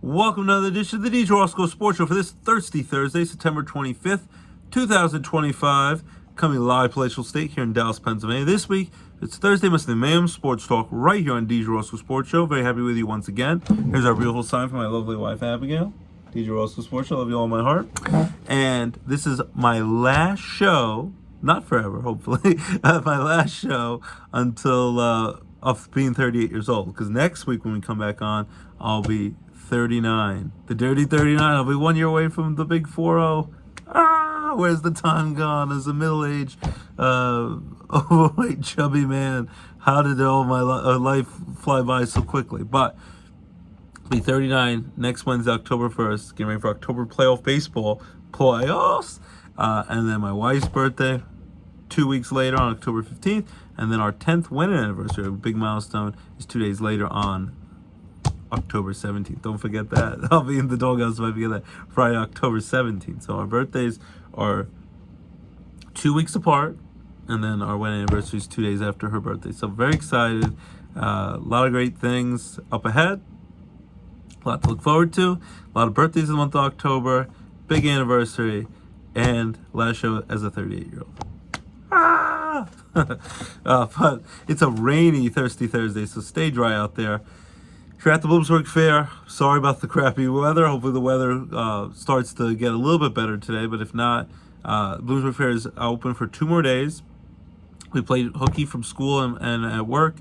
Welcome to another edition of the DJ Roscoe Sports Show for this Thirsty Thursday, September 25th, 2025. Coming live Palatial State here in Dallas, Pennsylvania. This week, it's Thursday, Must Mayhem Sports Talk right here on DJ Roscoe Sports Show. Very happy with you once again. Here's our beautiful sign from my lovely wife, Abigail. DJ Roscoe Sports Show, love you all in my heart. And this is my last show, not forever, hopefully, my last show until of being 38 years old. Because next week when we come back on, I'll be 39. The dirty 39. I'll be 1 year away from the big 40. Where's the time gone? As a middle-aged, overweight, chubby man, how did all my life fly by so quickly? But I'll be 39 next Wednesday, October 1st. Getting ready for October playoff baseball playoffs. And then my wife's birthday 2 weeks later on October 15th. And then our 10th wedding anniversary, a big milestone, is 2 days later on October 17th. Don't forget that. I'll be in the doghouse if I forget that. Friday, October 17th. So our birthdays are 2 weeks apart, and then our wedding anniversary is 2 days after her birthday. So very excited. A lot of great things up ahead. A lot to look forward to. A lot of birthdays in the month of October. Big anniversary. And last show as a 38-year-old. But it's a rainy, thirsty Thursday, so stay dry out there. If you're at the Bloomsburg Fair, sorry about the crappy weather. Hopefully the weather starts to get a little bit better today, but if not, Bloomsburg Fair is open for 2 more days. We played hooky from school and at work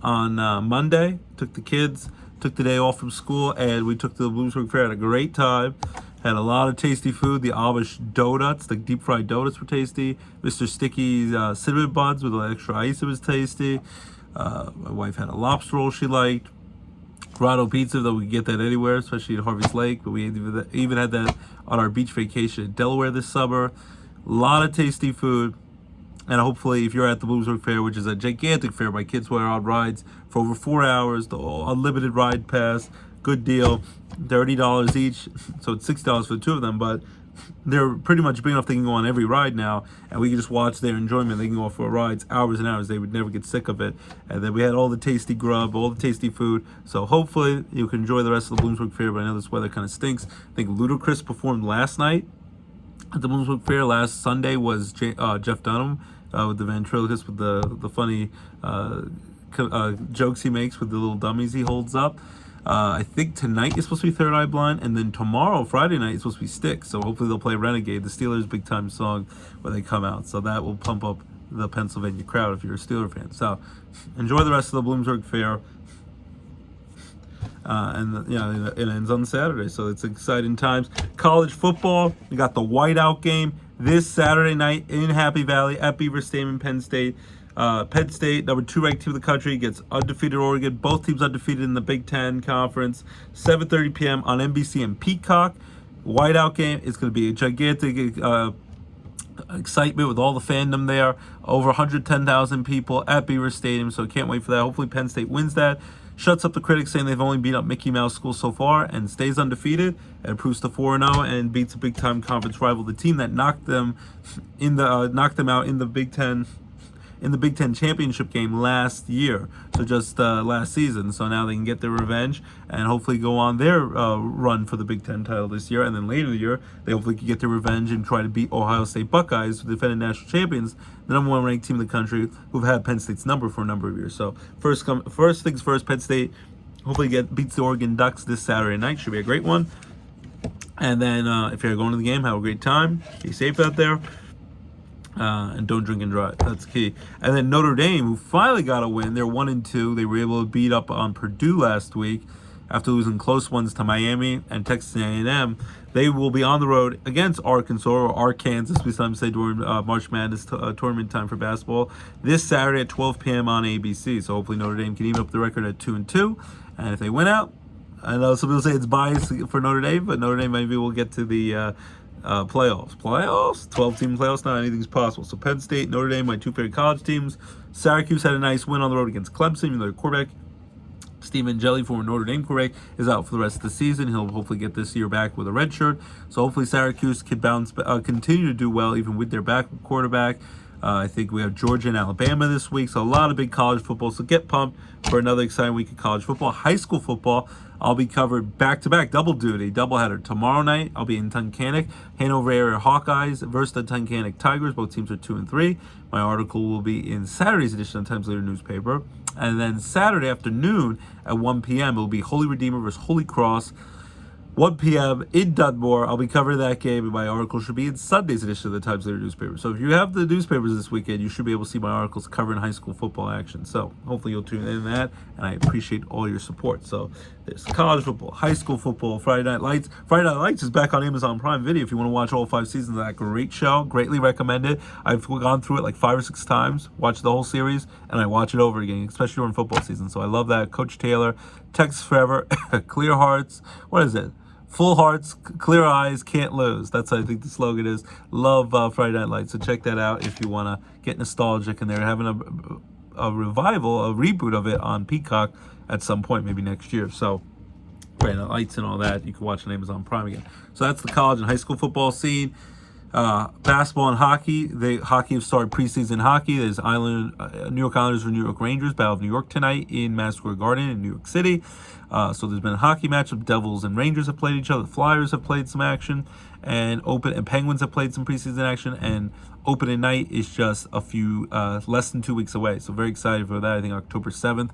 on Monday. Took the kids, took the day off from school, and we took to the Bloomsburg Fair. Had a great time. Had a lot of tasty food. The Amish donuts, the deep fried donuts were tasty. Mr. Sticky's cinnamon buns with extra ice, it was tasty. My wife had a lobster roll she liked. Grotto pizza, though we get that anywhere, especially at Harvey's Lake, but we even had that on our beach vacation in Delaware this summer. A lot of tasty food, and hopefully if you're at the Bloomsburg Fair, which is a gigantic fair, my kids were on rides for over 4 hours, the unlimited ride pass, good deal, $30 each, so it's $6 for the 2 of them, but they're pretty much big enough they can go on every ride now, and we can just watch their enjoyment. They can go for rides hours and hours. They would never get sick of it. And then we had all the tasty grub, all the tasty food. So hopefully you can enjoy the rest of the Bloomsburg Fair, but I know this weather kind of stinks. I think Ludacris performed last night at the Bloomsburg Fair. Last Sunday was Jeff Dunham with the ventriloquist, with the funny jokes he makes with the little dummies he holds up. I think tonight is supposed to be Third Eye Blind, and then tomorrow, Friday night, is supposed to be Styx. So hopefully they'll play Renegade, the Steelers' big-time song, when they come out. So that will pump up the Pennsylvania crowd if you're a Steeler fan. So enjoy the rest of the Bloomsburg Fair. It ends on Saturday, so it's exciting times. College football, we got the whiteout game this Saturday night in Happy Valley at Beaver Stadium, Penn State. Penn State, number 2 ranked team in the country, gets undefeated Oregon. Both teams undefeated in the Big Ten Conference. 7:30 p.m. on NBC and Peacock. Whiteout game. It's going to be a gigantic excitement with all the fandom there. Over 110,000 people at Beaver Stadium, so can't wait for that. Hopefully Penn State wins that. Shuts up the critics saying they've only beat up Mickey Mouse schools so far, and stays undefeated and improves to 4-0 and beats a big-time conference rival, the team that knocked them out in the Big Ten. In the Big Ten championship game last year, so just last season. So now they can get their revenge and hopefully go on their run for the Big Ten title this year. And then later in the year, they hopefully can get their revenge and try to beat Ohio State Buckeyes, the defending national champions, the number 1 ranked team in the country, who've had Penn State's number for a number of years. So first things first, Penn State hopefully beats the Oregon Ducks this Saturday night. Should be a great one. And then if you're going to the game, have a great time. Be safe out there. And don't drink and drive. That's key. And then Notre Dame, who finally got a win. They're 1-2. They were able to beat up on Purdue last week after losing close ones to Miami and Texas A&M. They will be on the road against Arkansas, or Arkansas, we sometimes say during March Madness tournament time for basketball, this Saturday at 12 p.m. on ABC. So hopefully Notre Dame can even up the record at 2-2. And if they win out, I know some people say it's biased for Notre Dame, but Notre Dame maybe will get to the playoffs, 12-team playoffs. Not anything's possible. So Penn State, Notre Dame, my 2 favorite college teams. Syracuse had a nice win on the road against Clemson. Even though their quarterback Stephen Jelly, former Notre Dame quarterback, is out for the rest of the season. He'll hopefully get this year back with a red shirt. So hopefully Syracuse can continue to do well even with their backup quarterback. I think we have Georgia and Alabama this week, so a lot of big college football. So get pumped for another exciting week of college football. High school football, I'll be covered back-to-back, double duty, doubleheader. Tomorrow night, I'll be in Tunkhannock, Hanover area Hawkeyes versus the Tunkhannock Tigers. Both teams are 2-3. My article will be in Saturday's edition of Times Leader newspaper. And then Saturday afternoon at 1 p.m., it will be Holy Redeemer versus Holy Cross. 1 p.m. in Dunmore. I'll be covering that game, and my article should be in Sunday's edition of the Times Leader newspaper. So if you have the newspapers this weekend, you should be able to see my articles covering high school football action. So hopefully you'll tune in that, and I appreciate all your support. So there's college football, high school football, Friday Night Lights. Friday Night Lights is back on Amazon Prime Video if you want to watch all 5 seasons of that great show. Greatly recommend it. I've gone through it like 5 or 6 times, watched the whole series, and I watch it over again, especially during football season. So I love that. Coach Taylor, Texas Forever, Clear Hearts. What is it? Full hearts, clear eyes, can't lose. That's what I think the slogan is. Love Friday Night Lights. So check that out if you want to get nostalgic. And they're having a revival, a reboot of it on Peacock at some point, maybe next year. So Friday Night Lights and all that, you can watch on Amazon Prime again. So that's the college and high school football scene. Basketball and hockey. Hockey have started preseason hockey. There's New York Islanders versus New York Rangers, Battle of New York tonight in Madison Square Garden in New York City. So there's been a hockey matchup. Devils and Rangers have played each other. The Flyers have played some action, and Penguins have played some preseason action. And opening night is just a few less than 2 weeks away. So very excited for that. I think October 7th.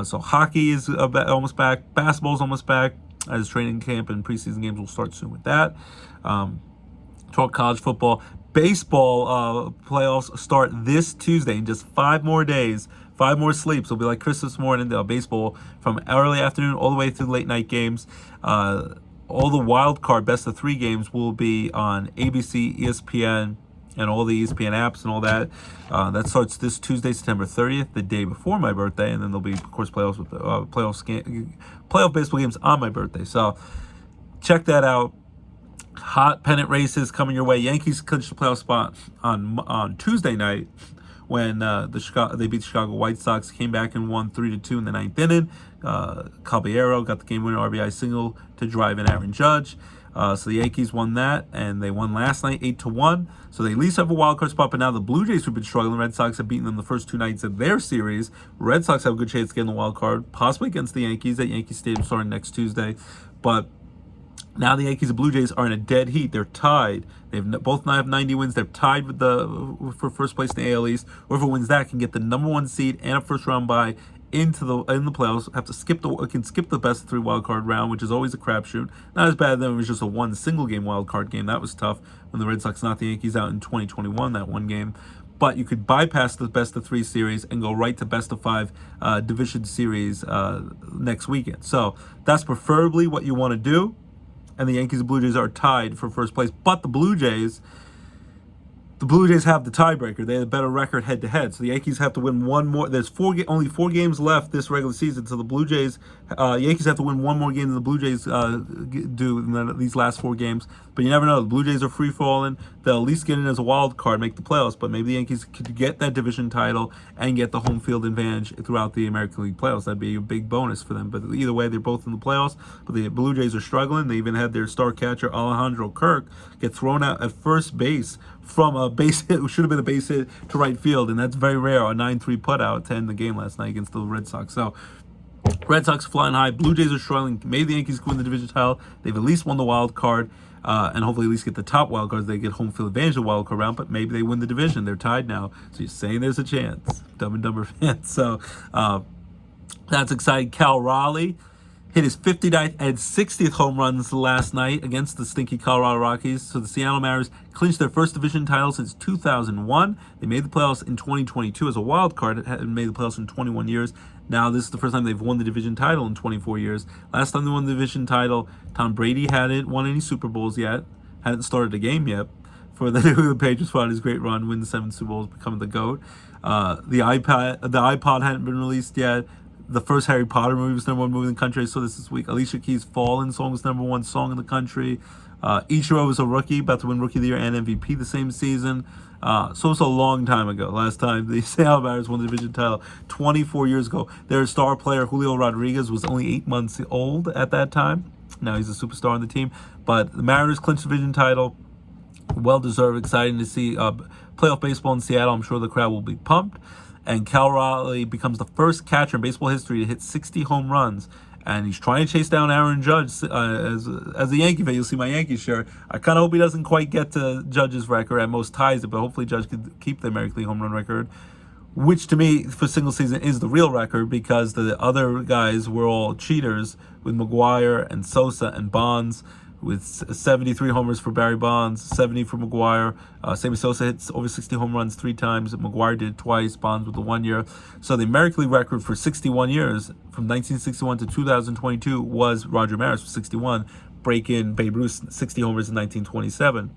So hockey is almost back. Basketball is almost back. As training camp and preseason games will start soon with that. Talk college football. Baseball playoffs start this Tuesday in just 5 more days. 5 more sleeps. It'll be like Christmas morning. Baseball from early afternoon all the way through late night games. All the wild card best of 3 games will be on ABC, ESPN, and all the ESPN apps and all that. That starts this Tuesday, September 30th, the day before my birthday, and then there'll be, of course, playoff baseball games on my birthday. So check that out. Hot pennant races coming your way. Yankees clinched the playoff spot on Tuesday night when they beat the Chicago White Sox, came back and won 3-2 in the 9th inning. Caballero got the game-winner RBI single to drive in Aaron Judge. So the Yankees won that, and they won last night 8-1. So they at least have a wild card spot, but now the Blue Jays have been struggling. Red Sox have beaten them the first 2 nights of their series. Red Sox have a good chance of getting the wild card, possibly against the Yankees at Yankee Stadium starting next Tuesday. But now the Yankees and Blue Jays are in a dead heat. They're tied. Both have 90 wins. They're tied for first place in the AL East. Whoever wins that can get the number 1 seed and a first round bye in the playoffs. Have to skip the best of 3 wild card round, which is always a crapshoot. Not as bad then. It was just a single game wild card game. That was tough when the Red Sox knocked the Yankees out in 2021. That one game. But you could bypass the best of 3 series and go right to best of 5 division series next weekend. So that's preferably what you want to do. And the Yankees and Blue Jays are tied for first place. But the Blue Jays have the tiebreaker. They have a better record head-to-head. So the Yankees have to win one more. There's only 4 games left this regular season. So the Blue Jays, Yankees have to win one more game than the Blue Jays do in these last 4 games. But you never know. The Blue Jays are free-falling. They'll at least get in as a wild card, make the playoffs. But maybe the Yankees could get that division title and get the home field advantage throughout the American League playoffs. That'd be a big bonus for them. But either way, they're both in the playoffs. But the Blue Jays are struggling. They even had their star catcher, Alejandro Kirk, get thrown out at first base from a base hit, who should have been a base hit to right field. And that's very rare, a 9-3 putout to end the game last night against the Red Sox. So Red Sox flying high. Blue Jays are struggling. Maybe the Yankees can win the division title. They've at least won the wild card. And hopefully at least get the top wild cards. They get home field advantage of the wild card round, but maybe they win the division. They're tied now. So you're saying there's a chance. Dumb and Dumber fans. So that's exciting. Cal Raleigh hit his 59th and 60th home runs last night against the stinky Colorado Rockies. So the Seattle Mariners clinched their first division title since 2001. They made the playoffs in 2022 as a wild card. It had made the playoffs in 21 years. Now this is the first time they've won the division title in 24 years. Last time they won the division title, Tom Brady hadn't won any Super Bowls yet, hadn't started a game yet. For the New England Patriots, fought his great run, win the 7 Super Bowls, becoming the GOAT. The iPod hadn't been released yet. The first Harry Potter movie was #1 movie in the country. So this week, Alicia Keys' Fallen song was #1 song in the country. Ichiro was a rookie, about to win Rookie of the Year and MVP the same season. So it's a long time ago. Last time the Seattle Mariners won the division title, 24 years ago. Their star player, Julio Rodriguez, was only 8 months old at that time. Now he's a superstar on the team. But the Mariners clinched the division title. Well-deserved. Exciting to see playoff baseball in Seattle. I'm sure the crowd will be pumped. And Cal Raleigh becomes the first catcher in baseball history to hit 60 home runs. And he's trying to chase down Aaron Judge. As a Yankee fan, you'll see my Yankee shirt. I kind of hope he doesn't quite get to Judge's record. At most ties it, but hopefully Judge could keep the American League home run record, which to me, for single season, is the real record, because the other guys were all cheaters, with McGuire and Sosa and Bonds, with 73 homers for Barry Bonds, 70 for McGuire. Sammy Sosa hits over 60 home runs 3 times. McGuire did it twice. Bonds with the 1 year. So the American League record for 61 years, from 1961 to 2022, was Roger Maris with 61, breaking Babe Ruth's 60 homers in 1927.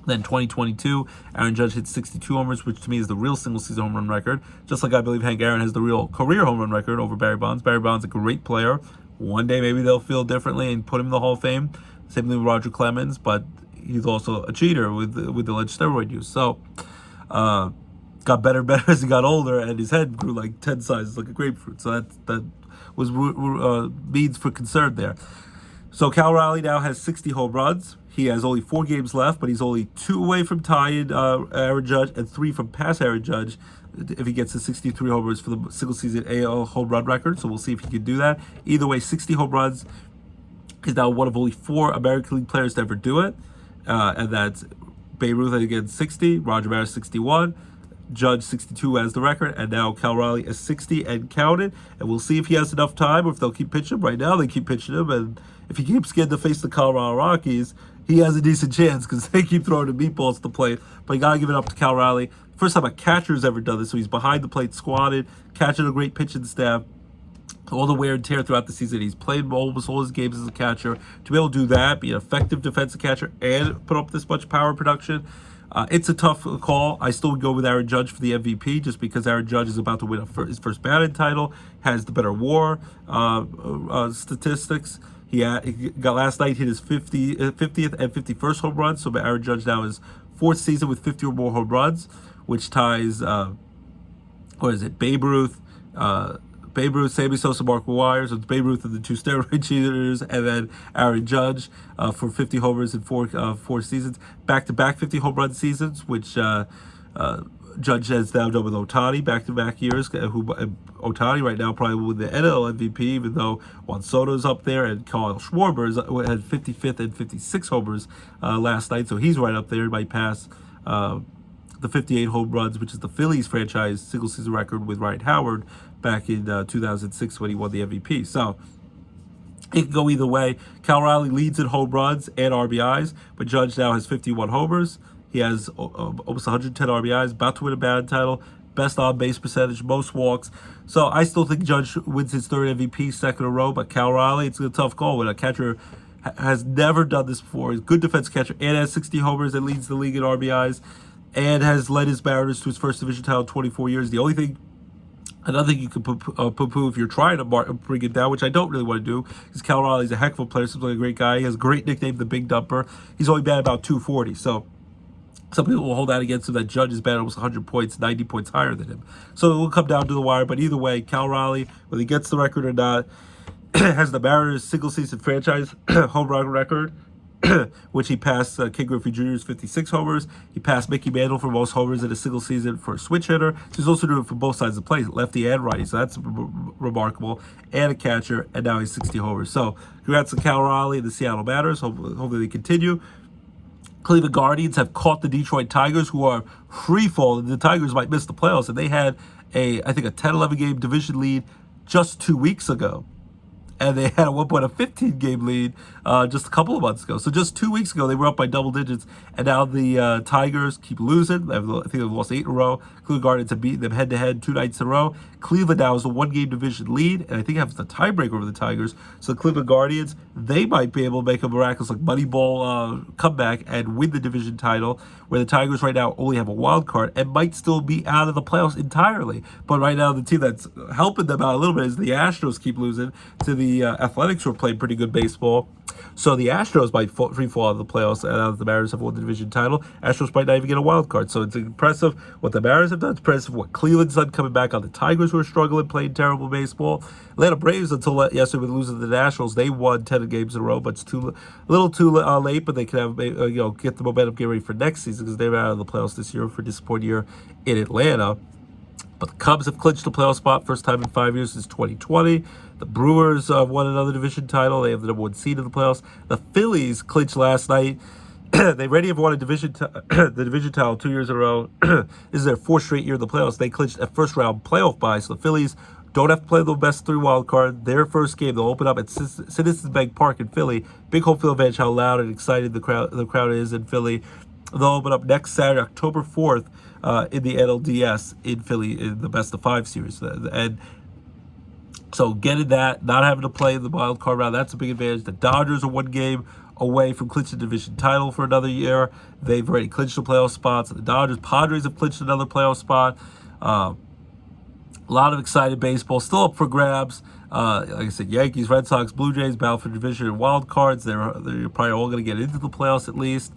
Then 2022, Aaron Judge hit 62 homers, which to me is the real single-season home run record. Just like I believe Hank Aaron has the real career home run record over Barry Bonds. Barry Bonds is a great player. One day maybe they'll feel differently and put him in the Hall of Fame. Same thing with Roger Clemens, but he's also a cheater with the alleged steroid use. So, got better and better as he got older, and his head grew like 10 sizes, like a grapefruit. So that was means for concern there. So Cal Raleigh now has 60 home runs. He has only 4 games left, but he's only 2 away from tying Aaron Judge and 3 from past Aaron Judge if he gets to 63 homers for the single-season AL home run record. So we'll see if he can do that. Either way, 60 home runs. He's now one of only 4 American League players to ever do it, and that's Babe Ruth again 60, Roger Maris 61, Judge 62 as the record, and now Cal Raleigh is 60 and counted. And we'll see if he has enough time or if they'll keep pitching him. Right now they keep pitching him, and if he keeps getting to face the Colorado Rockies, he has a decent chance because they keep throwing the meatballs to the plate. But you got to give it up to Cal Raleigh. First time a catcher's ever done this, so he's behind the plate, squatted, catching a great pitching staff. All the wear and tear throughout the season. He's played almost all his games as a catcher. To be able to do that, be an effective defensive catcher, and put up this much power production, it's a tough call. I still would go with Aaron Judge for the MVP, just because Aaron Judge is about to win his first batting title, has the better WAR statistics. He got last night, hit his 50th and 51st home runs. So Aaron Judge now is 4th season with 50 or more home runs, which ties, Babe Ruth, Sammy Sosa, Mark McGuire. So it's Babe Ruth and the 2 steroid cheaters, and then Aaron Judge for 50 homers in 4 seasons. Back-to-back 50 home run seasons, which Judge has now done with Ohtani back-to-back years. Ohtani right now probably will win the NL MVP, even though Juan Soto's up there, and Kyle Schwarber had 55th and 56 homers last night. So he's right up there. He might pass the 58 home runs, which is the Phillies franchise single-season record with Ryan Howard back in 2006 when he won the MVP. So it can go either way. Cal Raleigh leads in home runs and RBIs, but Judge now has 51 homers. He has almost 110 RBIs, about to win a batting title, best on-base percentage, most walks. So I still think Judge wins his 3rd MVP, 2nd in a row, but Cal Raleigh, it's a tough call when a catcher has never done this before. He's a good defense catcher and has 60 homers and leads the league in RBIs and has led his Mariners to his first division title in 24 years. Another thing you can poo-poo if you're trying to bring it down, which I don't really want to do, is Cal Raleigh's a heck of a player. Seems like a great guy. He has a great nickname, the Big Dumper. He's only batted about 240. So some people will hold that against him, that Judge is batted almost 100 points, 90 points higher than him. So it will come down to the wire. But either way, Cal Raleigh, whether he gets the record or not, has the Mariners single-season franchise home run record, which he passed Ken Griffey Jr.'s 56 homers. He passed Mickey Mantle for most homers in a single season for a switch hitter. So he's also doing it for both sides of the play, lefty and righty. So that's remarkable. And a catcher, and now he's 60 homers. So congrats to Cal Raleigh and the Seattle Mariners. Hopefully they continue. Cleveland Guardians have caught the Detroit Tigers, who are free falling. The Tigers might miss the playoffs, and they had I think a 10-11 game division lead just 2 weeks ago. And they had at one point a 15-game lead just a couple of months ago. So just 2 weeks ago, they were up by double digits. And now the Tigers keep losing. I think they've lost 8 in a row. Cleveland Guardians have beaten them head-to-head 2 nights in a row. Cleveland now is a 1-game division lead, and I think has the tiebreaker over the Tigers. So the Cleveland Guardians, they might be able to make a miraculous Moneyball comeback and win the division title, where the Tigers right now only have a wild card and might still be out of the playoffs entirely. But right now, the team that's helping them out a little bit is the Astros keep losing to the Athletics, who are playing pretty good baseball. So the Astros might free fall out of the playoffs, and now that the Mariners have won the division title, Astros might not even get a wild card. So it's impressive what the Mariners have done. It's impressive what Cleveland's done coming back on the Tigers, who are struggling, playing terrible baseball. Atlanta Braves, until yesterday with losing to the Nationals, they won 10 games in a row, but it's a little too late. But they can have get the momentum, get ready for next season because they're out of the playoffs this year for a disappointing year in Atlanta. But the Cubs have clinched a playoff spot, first time in 5 years since 2020. The Brewers won another division title. They have the number 1 seed in the playoffs. The Phillies clinched last night. They already have won the division title 2 years in a row. This is their 4th straight year in the playoffs. They clinched a first-round playoff bye, so the Phillies don't have to play the best 3 wild card. Their first game, they'll open up at Citizens Bank Park in Philly. Big home field advantage, how loud and excited the crowd is in Philly. They'll open up next Saturday, October 4th, in the NLDS in Philly in the best of 5 series. And so getting that, not having to play the wild card round, that's a big advantage. The Dodgers are 1 game away from clinching the division title for another year. They've already clinched the playoff spots. The Padres have clinched another playoff spot. A lot of exciting baseball still up for grabs. Like I said, Yankees, Red Sox, Blue Jays battle for division and wild cards. They're probably all going to get into the playoffs at least.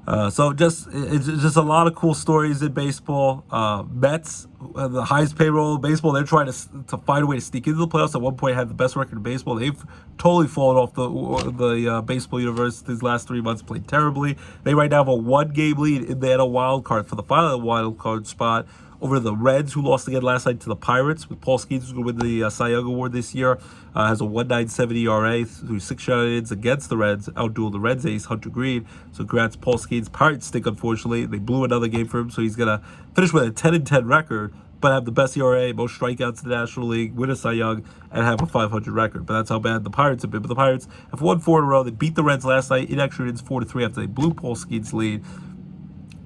So it's just a lot of cool stories in baseball. Mets, the highest payroll in baseball, they're trying to find a way to sneak into the playoffs. At one point, had the best record in baseball. They've totally fallen off the baseball universe these last 3 months. Played terribly. They right now have a 1-game lead in the NL wild card for the final wild card spot over the Reds, who lost again last night to the Pirates. With Paul Skeens, who's going to win the Cy Young Award this year, has a 1.97 ERA through 6 shutout-ins against the Reds, outdueled the Reds ace, Hunter Green. So congrats, Paul Skeens. Pirates stink, unfortunately. They blew another game for him, so he's going to finish with a 10-10 record, but have the best ERA, most strikeouts in the National League, win a Cy Young, and have a 500 record. But that's how bad the Pirates have been. But the Pirates have won 4 in a row. They beat the Reds last night in extra innings 4-3 after they blew Paul Skeens' lead.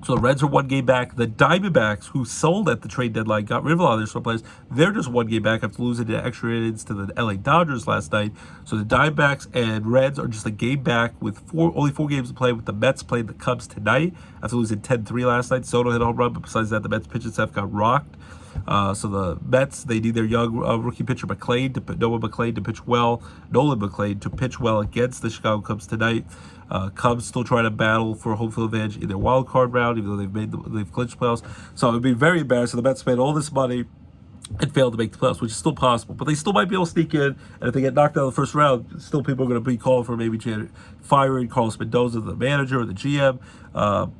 So the Reds are 1 game back. The Diamondbacks, who sold at the trade deadline, got rid of a lot of their star players. They're just 1 game back after losing the extra innings to the LA Dodgers last night. So the Diamondbacks and Reds are just a game back with only 4 games to play. With the Mets playing the Cubs tonight after losing 10-3 last night. Soto hit a home run, but besides that, the Mets pitching staff got rocked. So the Mets, they need their young rookie pitcher Nolan McLean to pitch well against the Chicago Cubs tonight. Cubs still trying to battle for a home field advantage in their wild card round, even though they've clinched playoffs. So it would be very embarrassing. The Mets spent all this money and failed to make the playoffs, which is still possible. But they still might be able to sneak in. And if they get knocked out in the first round, still people are going to be calling for maybe firing Carlos Mendoza, the manager or the GM.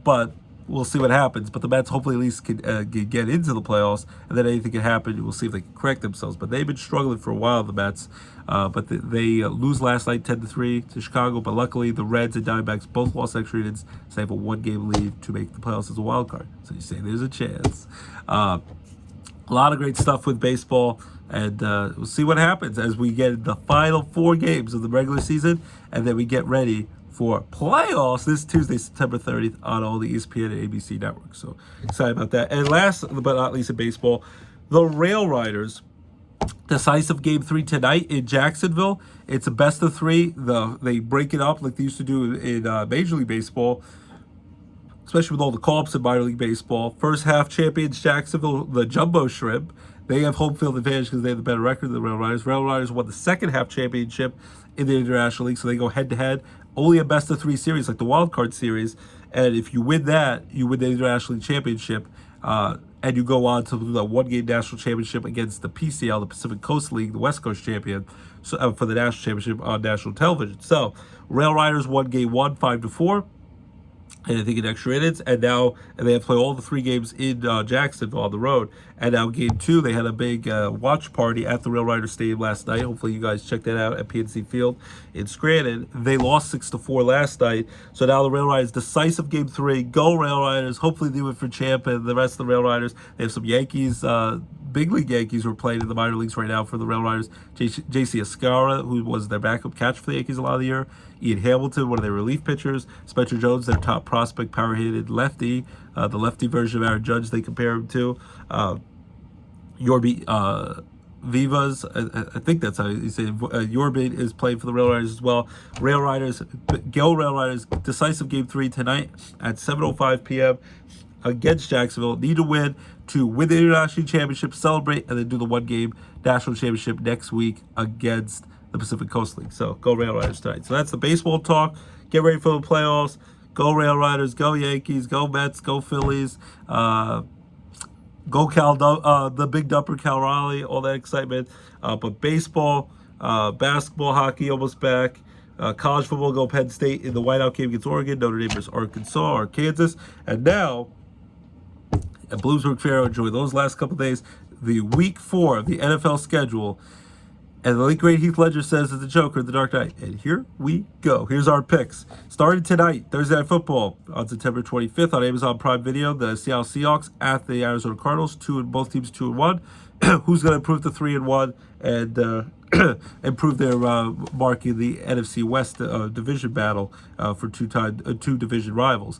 But we'll see what happens. But the Mets hopefully at least can get into the playoffs, and then anything can happen. We'll see if they can correct themselves. But they've been struggling for a while, the Mets. But they lose last night 10-3 to Chicago. But luckily, the Reds and Diamondbacks both lost extra innings, so they have a 1-game lead to make the playoffs as a wild card. So you say there's a chance. A lot of great stuff with baseball. And we'll see what happens as we get the final 4 games of the regular season, and then we get ready for playoffs this Tuesday, September 30th on all the ESPN and ABC networks. So excited about that. And last but not least in baseball, the Rail Riders, decisive game 3 tonight in Jacksonville. It's a best of 3. They break it up like they used to do in Major League Baseball, especially with all the call-ups in minor league baseball. First half champions Jacksonville, the Jumbo Shrimp. They have home field advantage because they have the better record than the Rail Riders. Rail Riders won the second half championship in the International League, so they go head-to-head. Only a best-of-3 series, like the Wild Card Series. And if you win that, you win the International League Championship, and you go on to the 1-game national championship against the PCL, the Pacific Coast League, the West Coast champion, for the national championship on national television. So, Rail Riders won Game 1, 5-4. And I think in extra innings, and they have to play all the 3 games in Jacksonville on the road. And now Game 2, they had a big watch party at the Rail Riders Stadium last night. Hopefully you guys checked that out at PNC Field in Scranton. They lost 6-4 last night. So now the Rail Riders, decisive Game 3. Go Rail Riders. Hopefully they do it for Champ and the rest of the Rail Riders. They have some Yankees, big league Yankees who are playing in the minor leagues right now for the Rail Riders. J.C. Escara, who was their backup catcher for the Yankees a lot of the year. Ian Hamilton, one of their relief pitchers. Spencer Jones, their top prospect, power-hitted lefty. The lefty version of Aaron Judge they compare him to. Yorby Vivas, I think that's how you say it. Yorby is playing for the Rail Riders as well. Rail Riders, go Rail Riders, decisive Game 3 tonight at 7:05 p.m. against Jacksonville. Need to win the International Championship, celebrate, and then do the 1-game national championship next week against the Pacific Coast League. So go Rail Riders tonight. So that's the baseball talk. Get ready for the playoffs. Go Rail Riders. Go Yankees. Go Mets. Go Phillies. Go the big dumper Cal Raleigh. All that excitement. But baseball, basketball, hockey almost back. College football, go Penn State in the whiteout game against Oregon. Notre Dame versus Arkansas or Kansas. And now, at Bloomsburg Fair, enjoy those last couple days. The week 4 of the NFL schedule. And the late great Heath Ledger says it's the Joker, the Dark Knight. And here we go. Here's our picks. Starting tonight, Thursday Night Football on September 25th on Amazon Prime Video. The Seattle Seahawks at the Arizona Cardinals. Both teams 2-1. Who's going to improve to 3-1 and improve their mark in the NFC West division battle for two division rivals?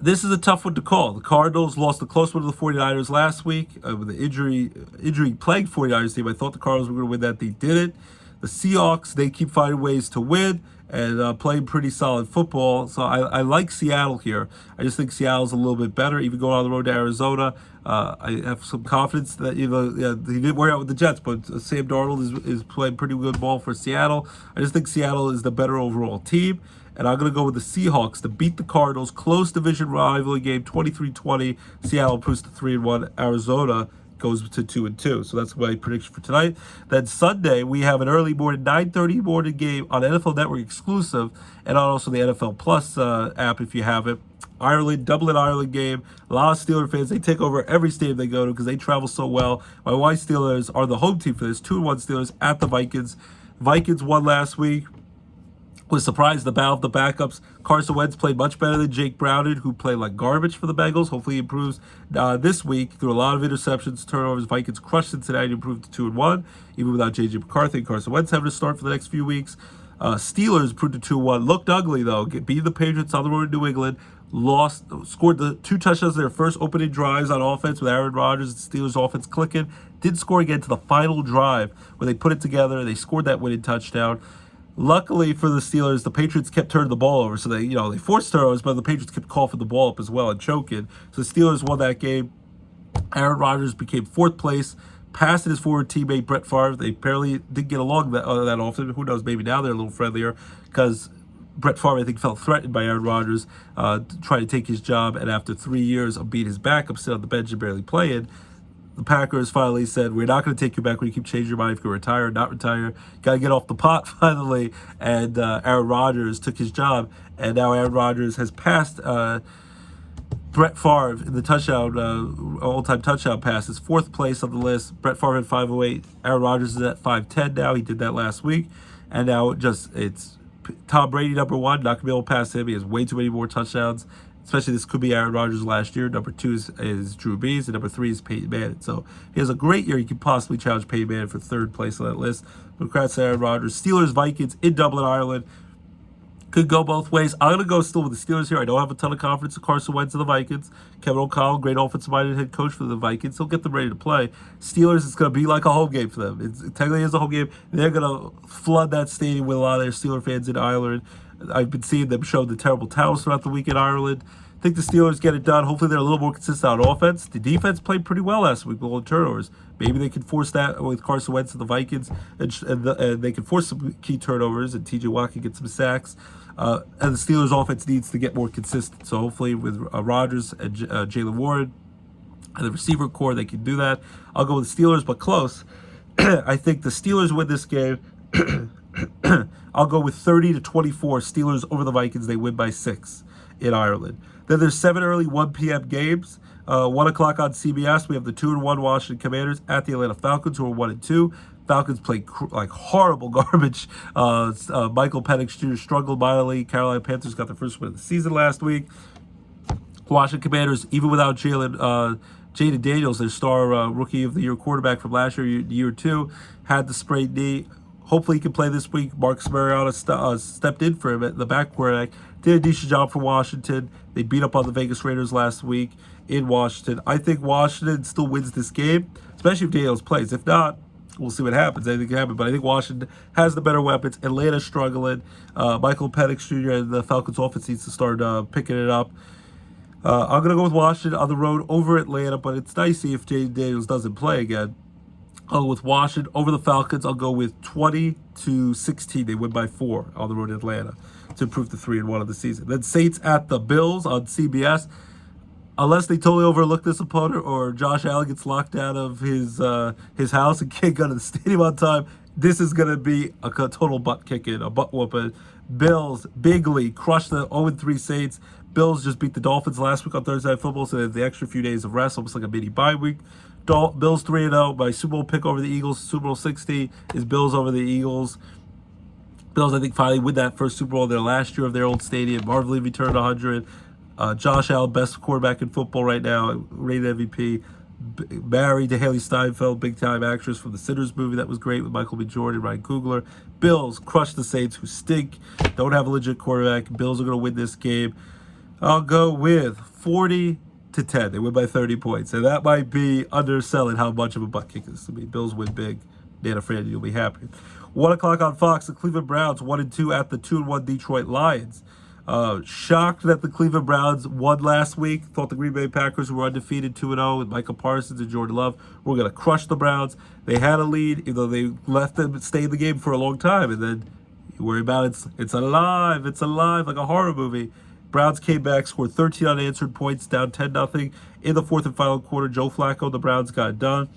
This is a tough one to call. The Cardinals lost a close one to the 49ers last week with the injury-plagued 49ers team. I thought the Cardinals were going to win that. They didn't. The Seahawks, they keep finding ways to win and playing pretty solid football. So I like Seattle here. I just think Seattle's a little bit better. Even going on the road to Arizona, I have some confidence that he didn't wear out with the Jets, but Sam Darnold is playing pretty good ball for Seattle. I just think Seattle is the better overall team. And I'm going to go with the Seahawks to beat the Cardinals. Close division rivalry game, 23-20. Seattle improves to 3-1. Arizona goes to 2-2. So that's my prediction for tonight. Then Sunday, we have an early morning, 9:30 morning game on NFL Network exclusive and on also the NFL Plus app if you have it. Dublin, Ireland game. A lot of Steeler fans, they take over every stadium they go to because they travel so well. My wife's Steelers are the home team for this. 2-1 Steelers at the Vikings. Vikings won last week. Was surprised the battle of the backups. Carson Wentz played much better than Jake Browning, who played like garbage for the Bengals. Hopefully he improves this week through a lot of interceptions, turnovers. Vikings crushed Cincinnati, improved to 2-1, even without J.J. McCarthy and Carson Wentz having to start for the next few weeks. Steelers improved to 2-1. Looked ugly, though. Beat the Patriots on the road in New England. Scored the 2 touchdowns in their first opening drives on offense with Aaron Rodgers. The Steelers offense clicking. Did score again to the final drive where they put it together. They scored that winning touchdown. Luckily for the Steelers, the Patriots kept turning the ball over, so they forced turnovers, but the Patriots kept coughing the ball up as well and choking. So the Steelers won that game. Aaron Rodgers became 4th place, passed his former teammate Brett Favre. They apparently didn't get along that often. Who knows? Maybe now they're a little friendlier because Brett Favre, I think, felt threatened by Aaron Rodgers trying to take his job, and after 3 years of being his backup, sitting on the bench and barely playing, the Packers finally said, we're not going to take you back when you keep changing your mind if you can retire or not retire. Got to get off the pot finally. And Aaron Rodgers took his job. And now Aaron Rodgers has passed Brett Favre in the touchdown, all-time touchdown passes. 4th place on the list. Brett Favre had 508. Aaron Rodgers is at 510 now. He did that last week. And now it's Tom Brady, number 1. Not going to be able to pass him. He has way too many more touchdowns. Especially this could be Aaron Rodgers last year. Number 2 is Drew Brees, and number 3 is Peyton Manning. So he has a great year. He could possibly challenge Peyton Manning for 3rd place on that list. Congrats to Aaron Rodgers. Steelers, Vikings in Dublin, Ireland. Could go both ways. I'm going to go still with the Steelers here. I don't have a ton of confidence in Carson Wentz and the Vikings. Kevin O'Connell, great offensive-minded head coach for the Vikings. He'll get them ready to play. Steelers, it's going to be like a home game for them. It technically is a home game. They're going to flood that stadium with a lot of their Steeler fans in Ireland. I've been seeing them show the terrible towels throughout the week in Ireland. I think the Steelers get it done. Hopefully they're a little more consistent on offense. The defense played pretty well last week with all the turnovers. Maybe they can force that with Carson Wentz and the Vikings, and they can force some key turnovers, and T.J. Watt can get some sacks. And the Steelers' offense needs to get more consistent. So hopefully with Rodgers and Jalen Warren and the receiver core, they can do that. I'll go with the Steelers, but close. I think the Steelers win this game. I'll go with 30-24 Steelers over the Vikings. They win by 6 in Ireland. Then there's 7 early 1 p.m. games. 1 o'clock on CBS, we have the 2-1 Washington Commanders at the Atlanta Falcons, who are 1-2. Falcons played like horrible garbage. Michael Penix Jr. struggled mightily. Carolina Panthers got their first win of the season last week. Washington Commanders, even without Jaden Daniels, their star rookie of the year quarterback from last year 2, had the sprained knee. Hopefully he can play this week. Marcus Mariota stepped in for him at the back quarterback. Did a decent job for Washington. They beat up on the Vegas Raiders last week in Washington. I think Washington still wins this game, especially if Daniels plays. If not, we'll see what happens. Anything can happen. But I think Washington has the better weapons. Atlanta's struggling. Michael Penix Jr. and the Falcons offense needs to start picking it up. I'm going to go with Washington on the road over Atlanta, but it's dicey if Jaden Daniels doesn't play again. I'll go with Washington over the Falcons. I'll go with 20-16. They win by 4 on the road in Atlanta to improve to 3-1 of the season. Then Saints at the Bills on CBS. Unless they totally overlook this opponent or Josh Allen gets locked out of his house and can't go to the stadium on time, this is going to be a total butt kicking, a butt whooping. Bills bigly crushed the 0-3 Saints. Bills just beat the Dolphins last week on Thursday Night Football, so they have the extra few days of rest, almost like a mini bye week. Bills 3-0. My Super Bowl pick over the Eagles, Super Bowl 60, is Bills over the Eagles. Bills, I think, finally win that first Super Bowl their last year of their old stadium. Marvin Levy turned 100. Josh Allen, best quarterback in football right now, rated MVP. Married to Haley Steinfeld, big-time actress from the Sinners movie that was great with Michael B. Jordan, Ryan Coogler. Bills crush the Saints, who stink, don't have a legit quarterback. Bills are going to win this game. I'll go with 40-10. They win by 30 points, and that might be underselling how much of a butt kick this is to me. Bills win big. Dana Fran, you'll be happy. 1 o'clock on Fox, the Cleveland Browns 1-2 at the 2-1 Detroit Lions. Shocked that the Cleveland Browns won last week. Thought the Green Bay Packers, who were undefeated 2-0 with Micah Parsons and Jordan Love, were going to crush the Browns. They had a lead, even though they let them stay in the game for a long time. And then you worry about it's alive like a horror movie. Browns came back, scored 13 unanswered points, down 10-0 in the fourth and final quarter. Joe Flacco, the Browns got it done.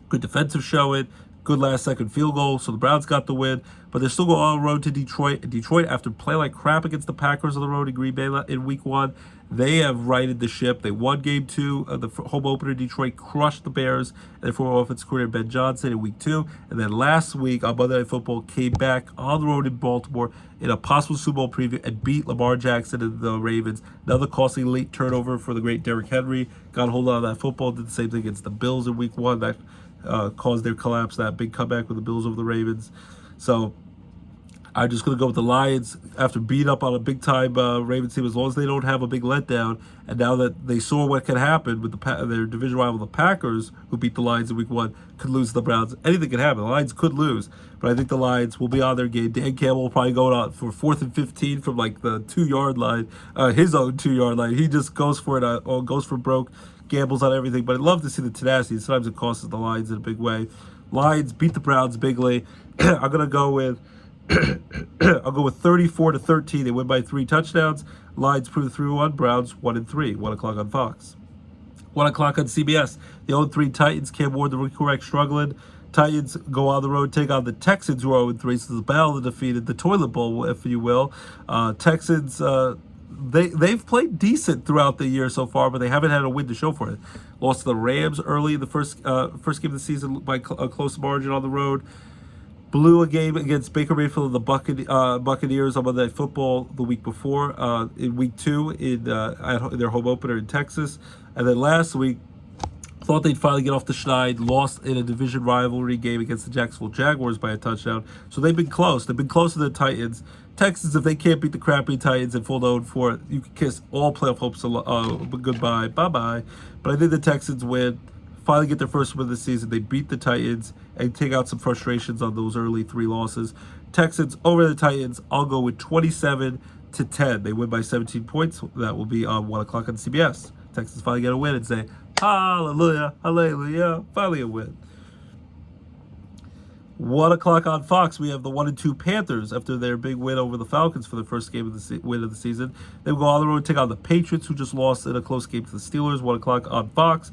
Good defensive showing. Good last-second field goal, so the Browns got the win. But they're still going on the road to Detroit. And Detroit, after playing like crap against the Packers on the road in Green Bay in Week 1, they have righted the ship. They won Game 2 of the home opener. Detroit crushed the Bears and their former offensive coordinator Ben Johnson in Week 2. And then last week on Monday Night Football, came back on the road in Baltimore in a possible Super Bowl preview and beat Lamar Jackson and the Ravens. Another costly late turnover for the great Derrick Henry. Got a hold of that football. Did the same thing against the Bills in Week 1. That caused their collapse, that big comeback with the Bills over the Ravens. So I'm just going to go with the Lions after beat up on a big-time Ravens team, as long as they don't have a big letdown. And now that they saw what could happen with their division rival, the Packers, who beat the Lions in Week 1, could lose to the Browns. Anything could happen. The Lions could lose, but I think the Lions will be on their game. Dan Campbell will probably go out for 4th and 15 from like the 2-yard line, his own 2-yard line. He just goes for it, goes for broke, gambles on everything. But I'd love to see the tenacity. Sometimes it costs the Lions in a big way. Lions beat the Browns bigly. I'm going to go with 34-13. They win by 3 touchdowns. Lions prove 3-1. Browns 1-3. 1 o'clock on Fox. 1 o'clock on CBS. The 0-3 Titans. Cam Ward, the rookie quarterback, struggling. Titans go on the road, take on the Texans, who are 0-3. So the battle of the defeated, the toilet bowl, if you will. Texans, they've played decent throughout the year so far, but they haven't had a win to show for it. Lost to the Rams early in the first game of the season by a close margin on the road. Blew a game against Baker Mayfield and the Buccaneers on Monday Night Football the week before, in Week 2 at their home opener in Texas. And then last week, thought they'd finally get off the schneid, lost in a division rivalry game against the Jacksonville Jaguars by a touchdown. So they've been close. They've been close to the Titans. Texans, if they can't beat the crappy Titans and fall 0-4, you can kiss all playoff hopes goodbye. Bye-bye. But I think the Texans win. Finally get their first win of the season. They beat the Titans and take out some frustrations on those early 3 losses. Texans over the Titans. I'll go with 27-10. They win by 17 points. That will be on 1 o'clock on CBS. Texans finally get a win and say, hallelujah, hallelujah, finally a win. 1 o'clock on Fox, we have the 1-2 Panthers after their big win over the Falcons for the first game of the win of the season. They will go on the road and take on the Patriots, who just lost in a close game to the Steelers. 1 o'clock on Fox.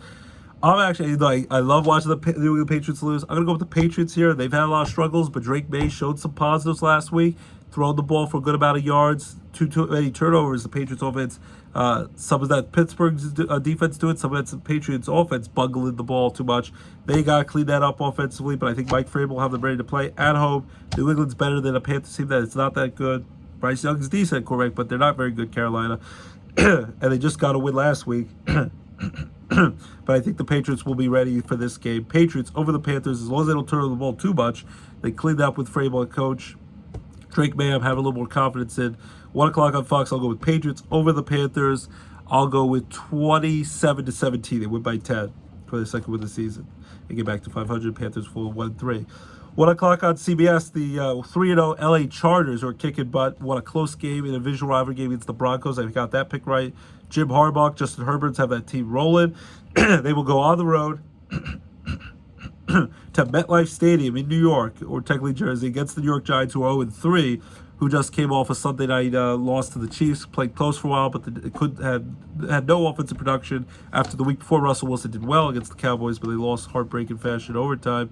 I'm actually, I love watching the New England Patriots lose. I'm going to go with the Patriots here. They've had a lot of struggles, but Drake May showed some positives last week. Throwing the ball for a good amount of yards, too many turnovers. The Patriots offense, some of that Pittsburgh's defense do it, some of that's the Patriots offense bungling the ball too much. They got to clean that up offensively, but I think Mike Vrabel will have them ready to play at home. New England's better than a Panthers team that it's not that good. Bryce Young's decent, correct, but they're not very good, Carolina. And they just got a win last week. But I think the Patriots will be ready for this game. Patriots over the Panthers, as long as they don't turn over the ball too much. They cleaned up with Vrabel and coach. Drake May, I'm having a little more confidence in. 1 o'clock on Fox, I'll go with Patriots over the Panthers. I'll go with 27-17. They win by 10 for their second win of the season. They get back to 500. Panthers full 1-3. 1 o'clock on CBS, the 3-0 LA Chargers are kicking butt. Won a close game in a visual rivalry game against the Broncos. I got that pick right. Jim Harbaugh, Justin Herbert's have that team rolling. They will go on the road. to MetLife Stadium in New York, or technically Jersey, against the New York Giants, who are 0-3, who just came off a Sunday night loss to the Chiefs, played close for a while, but had no offensive production after the week before. Russell Wilson did well against the Cowboys, but they lost heartbreaking fashion in overtime.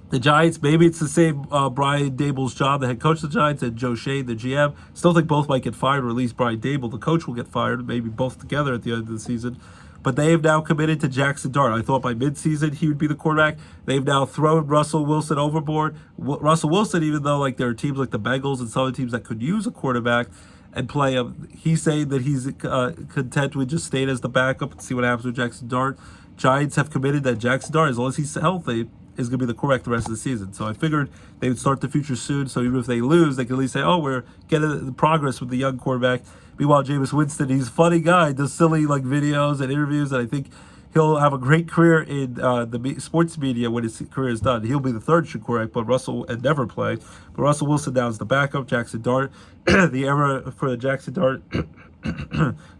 The Giants, maybe it's the same Brian Daboll's job, the head coach of the Giants, and Joe Shea, the GM. Still think both might get fired, or at least Brian Daboll, the coach, will get fired, maybe both together at the end of the season. But they have now committed to Jackson Dart. I thought by midseason he would be the quarterback. They've now thrown Russell Wilson overboard. Russell Wilson, even though like there are teams like the Bengals and some other teams that could use a quarterback and play him, he's saying that he's content with just staying as the backup and see what happens with Jackson Dart. Giants have committed that Jackson Dart, as long as he's healthy, is going to be the quarterback the rest of the season. So I figured they would start the future soon. So even if they lose, they can at least say, oh, we're getting the progress with the young quarterback. Meanwhile, Jameis Winston, he's a funny guy, does silly like videos and interviews, and I think he'll have a great career in the sports media when his career is done. He'll be the third string quarterback, but Russell will never play. But Russell Wilson now is the backup. Jackson Dart, the era for Jackson Dart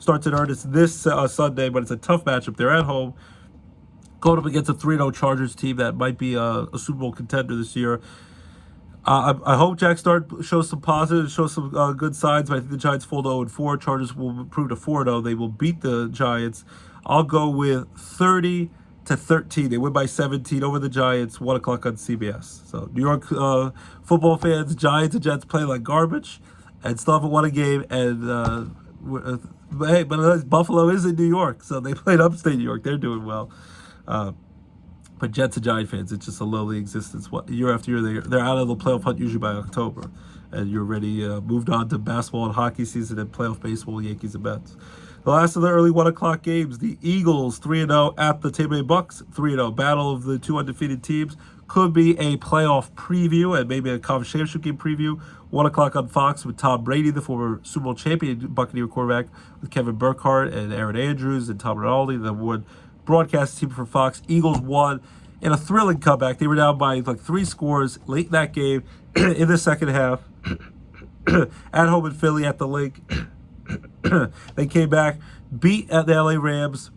starts in earnest this Sunday, but it's a tough matchup. They're at home, going up against a 3-0 Chargers team that might be a Super Bowl contender this year. I hope Jack Dart shows some positives, shows some good signs, but I think the Giants fall to 0-4. Chargers will improve to 4-0. They will beat the Giants. I'll go with 30-13. They win by 17 over the Giants, 1 o'clock on CBS. So New York football fans, Giants and Jets play like garbage and still haven't won a game. And hey, but Buffalo is in New York, so they played upstate New York. They're doing well. But Jets and Giant fans, it's just a lowly existence. Year after year, they're out of the playoff hunt usually by October. And you're already moved on to basketball and hockey season and playoff baseball, Yankees and Mets. The last of the early 1 o'clock games, the Eagles 3-0 at the Tampa Bay Bucks 3-0. Battle of the two undefeated teams. Could be a playoff preview and maybe a conference championship game preview. 1 o'clock on Fox with Tom Brady, the former Super Bowl champion Buccaneer quarterback, with Kevin Burkhardt and Aaron Andrews and Tom Rinaldi, the one broadcast team for Fox. Eagles won in a thrilling comeback. They were down by like 3 scores late in that game in the second half at home in Philly at the Link. They came back, beat the LA Rams,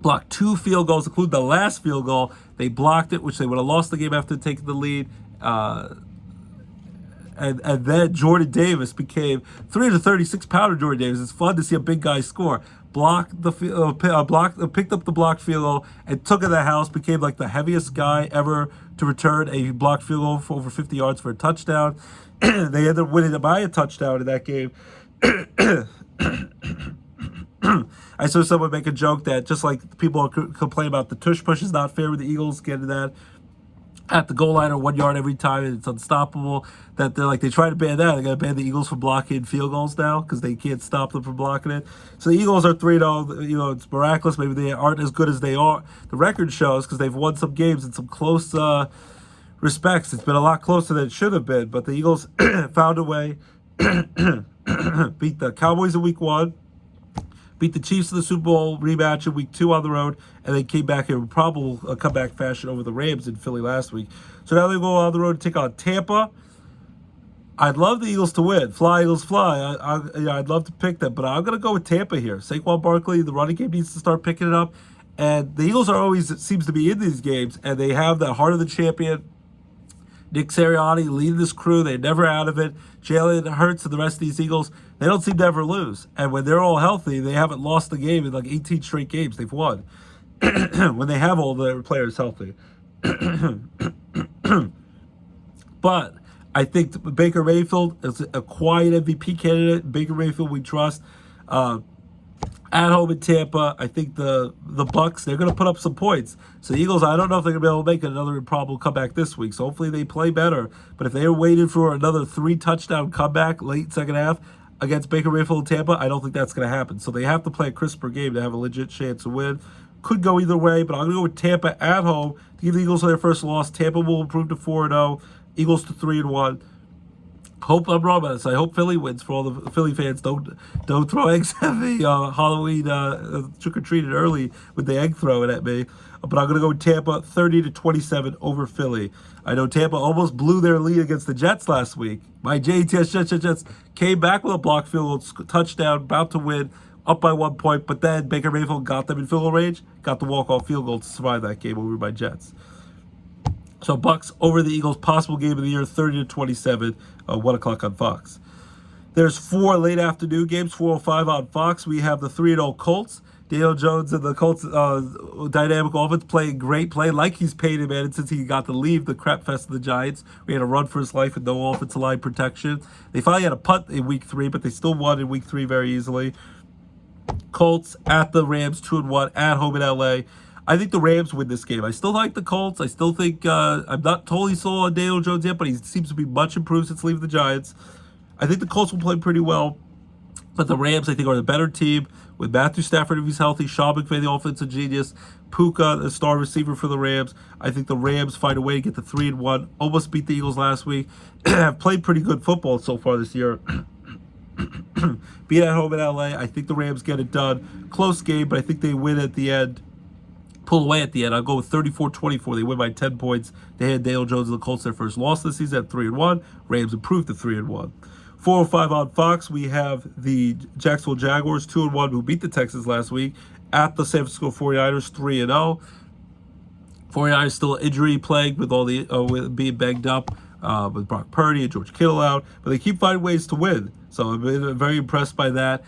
blocked 2 field goals, including the last field goal. They blocked it, which they would have lost the game after taking the lead. And then Jordan Davis became 336-pounder Jordan Davis. It's fun to see a big guy score. Picked up the blocked field goal and took it to the house. Became like the heaviest guy ever to return a blocked field goal for over 50 yards for a touchdown. They ended up winning by a touchdown in that game. I saw someone make a joke that just like people complain about the tush push is not fair with the Eagles getting that at the goal line or 1 yard every time, and it's unstoppable. That they try to ban that. They're going to ban the Eagles from blocking field goals now because they can't stop them from blocking it. So the Eagles are 3-0. You know, it's miraculous. Maybe they aren't as good as they are. The record shows, because they've won some games in some close respects. It's been a lot closer than it should have been. But the Eagles found a way, beat the Cowboys in week 1, beat the Chiefs in the Super Bowl rematch in week 2 on the road, and they came back in probable comeback fashion over the Rams in Philly last week. So now they go on the road to take on Tampa. I'd love the Eagles to win. Fly, Eagles, fly. I'd love to pick them, but I'm going to go with Tampa here. Saquon Barkley, the running game needs to start picking it up. And the Eagles are always, it seems to be in these games, and they have the heart of the champion. Nick Sirianni leading this crew. They're never out of it. Jalen Hurts and the rest of these Eagles, they don't seem to ever lose. And when they're all healthy, they haven't lost the game in like 18 straight games. They've won when they have all their players healthy. But I think Baker Mayfield is a quiet MVP candidate. Baker Mayfield, we trust. At home in Tampa, I think the Bucks, they're going to put up some points. So the Eagles, I don't know if they're going to be able to make another improbable comeback this week. So hopefully they play better. But if they're waiting for another 3-touchdown comeback late second half against Baker Mayfield in Tampa, I don't think that's going to happen. So they have to play a crisper game to have a legit chance to win. Could go either way, but I'm going to go with Tampa at home to give the Eagles their first loss. Tampa will improve to 4-0. Eagles to 3-1. Hope I'm wrong about this. I hope Philly wins for all the Philly fans. Don't throw eggs at me. Halloween trick-or-treated early with the egg throwing at me. But I'm going to go with Tampa 30-27 over Philly. I know Tampa almost blew their lead against the Jets last week. My Jets came back with a blocked field goal, touchdown, about to win, up by 1 point. But then Baker Mayfield got them in field goal range, got the walk-off field goal to survive that game over my Jets. So Bucks over the Eagles, possible game of the year, 30-27, 1 o'clock on Fox. There's 4 late afternoon games, 4:05 on Fox. We have the 3-0 Colts. Daniel Jones and the Colts dynamic offense playing great, play like he's paid him, and since he got to leave the crap fest of the Giants. We had a run for his life with no offensive line protection. They finally had a punt in week 3, but they still won in week 3 very easily. Colts at the Rams, 2-1 at home in LA. I think the Rams win this game. I still like the Colts. I still think I'm not totally sold on Daniel Jones yet, but he seems to be much improved since leaving the Giants. I think the Colts will play pretty well, but the Rams, I think, are the better team with Matthew Stafford if he's healthy, Sean McVay, the offensive genius, Puka, the star receiver for the Rams. I think the Rams find a way to get to 3-1. Almost beat the Eagles last week. Have played pretty good football so far this year. Beat at home in LA. I think the Rams get it done. Close game, but I think they win at the end. Pull away at the end. I'll go with 34-24. They win by 10 points. They had Daniel Jones and the Colts their first loss this season at 3-1. Rams improved to 3-1. 4:05 on Fox, we have the Jacksonville Jaguars, 2-1, who beat the Texans last week, at the San Francisco 49ers, 3-0. 49ers still injury plagued with all the with being banged up with Brock Purdy and George Kittle out, but they keep finding ways to win. So I've been very impressed by that.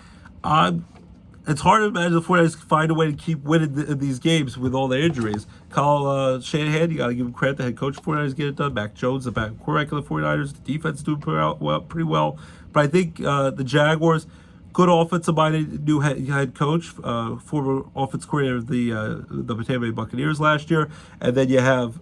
It's hard to imagine the 49ers find a way to keep winning these games with all their injuries. Kyle Shanahan, you got to give him credit. The head coach of the 49ers get it done. Mac Jones, the back quarterback of the 49ers. The defense is doing pretty well. But I think the Jaguars, good offensive-minded new head coach, former offensive coordinator of the Tampa Bay Buccaneers last year. And then you have